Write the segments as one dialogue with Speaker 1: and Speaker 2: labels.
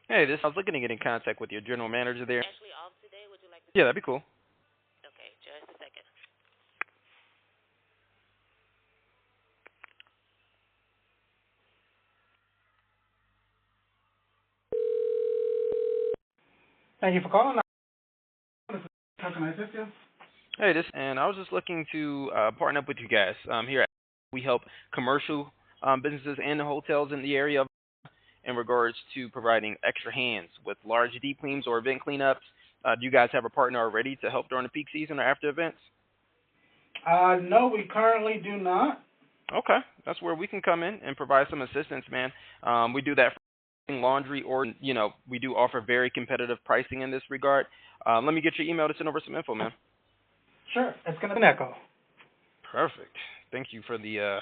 Speaker 1: Hey, I was looking to get in contact with your general manager there.
Speaker 2: Actually off today. Would you like to
Speaker 1: Yeah,
Speaker 2: speak
Speaker 1: that'd
Speaker 2: to
Speaker 1: be
Speaker 2: him?
Speaker 1: cool.
Speaker 2: Okay, just a second. Thank you for calling. How can I assist you?
Speaker 1: Hey, and I was just looking to partner up with you guys. Here we help commercial businesses and the hotels in the area in regards to providing extra hands with large deep cleans or event cleanups. Do you guys have a partner already to help during the peak season or after events?
Speaker 2: No, we currently do not.
Speaker 1: Okay, that's where we can come in and provide some assistance, man. We do that for laundry, or we do offer very competitive pricing in this regard. Let me get your email to send over some info, man.
Speaker 2: Sure, it's going to be an echo.
Speaker 1: Perfect. Thank you for the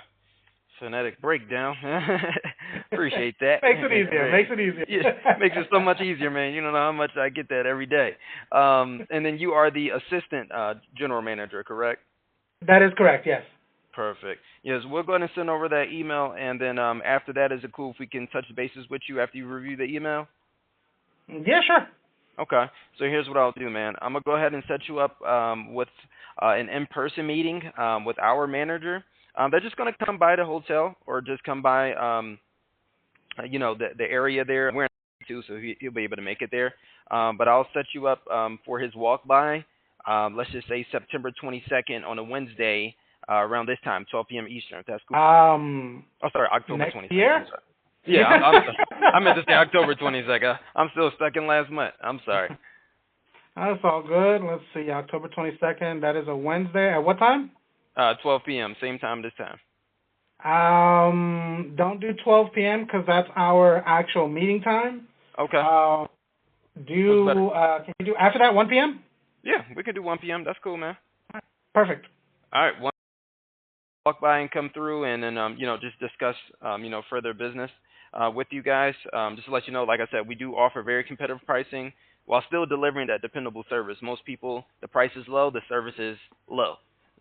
Speaker 1: phonetic breakdown. Appreciate that.
Speaker 2: Makes it easier. Makes it easier.
Speaker 1: Yeah, makes it so much easier, man. You don't know how much I get that every day. And then you are the assistant general manager, correct?
Speaker 2: That is correct, yes.
Speaker 1: Perfect. Yes, we'll go ahead and send over that email, and then after that, is it cool if we can touch bases with you after you review the email?
Speaker 2: Yeah, sure.
Speaker 1: Okay. So here's what I'll do, man. I'm going to go ahead and set you up with an in-person meeting with our manager. They're just going to come by the hotel or just come by, the area there. We're in too, so he'll be able to make it there. But I'll set you up for his walk-by, let's just say September 22nd on a Wednesday around this time, 12 p.m. Eastern, if that's cool. Oh, sorry, October
Speaker 2: next
Speaker 1: 22nd.
Speaker 2: year?
Speaker 1: Yeah, I meant to say October 22nd. I'm still stuck in last month. I'm sorry.
Speaker 2: That's all good. Let's see, October 22nd. That is a Wednesday. At what time?
Speaker 1: 12 p.m., same time this time.
Speaker 2: Don't do 12 p.m. because that's our actual meeting time.
Speaker 1: Okay.
Speaker 2: Can you do after that, 1 p.m.?
Speaker 1: Yeah, we can do 1 p.m. That's cool, man.
Speaker 2: Perfect.
Speaker 1: All right, walk by and come through, and then just discuss further business with you guys. Just to let you know, like I said, we do offer very competitive pricing while still delivering that dependable service. Most people, the price is low, the service is low.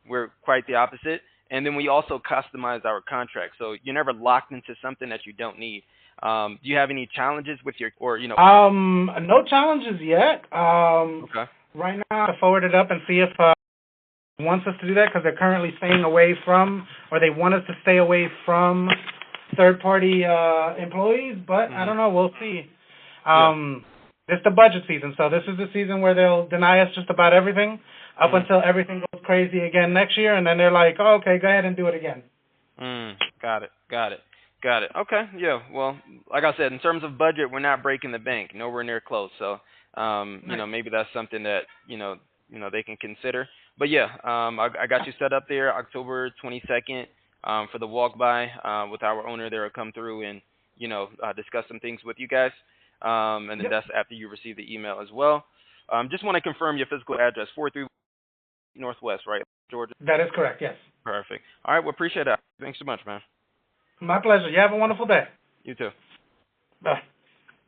Speaker 1: We're quite the opposite. And then we also customize our contract, so you're never locked into something that you don't need. Do you have any challenges with
Speaker 2: No challenges yet.
Speaker 1: Okay.
Speaker 2: Right now, I forward it up and see if wants us to do that because they're currently staying away from, or they want us to stay away from third-party employees. But I don't know. We'll see. It's the budget season, so this is the season where they'll deny us just about everything up until everything goes crazy again next year, and then they're like, oh, okay, go ahead and do it again.
Speaker 1: Got it. Okay, yeah. Well, like I said, in terms of budget, we're not breaking the bank, nowhere near close. So, maybe that's something that they can consider. But yeah, I got you set up there, October 22nd, for the walk by with our owner there will come through and discuss some things with you guys. And then that's after you receive the email as well. Just want to confirm your physical address, 43 Northwest, right, Georgia?
Speaker 2: That is correct, yes.
Speaker 1: Perfect. All right, well, appreciate that. Thanks so much, man.
Speaker 2: My pleasure. You have a wonderful day.
Speaker 1: You too.
Speaker 2: Bye.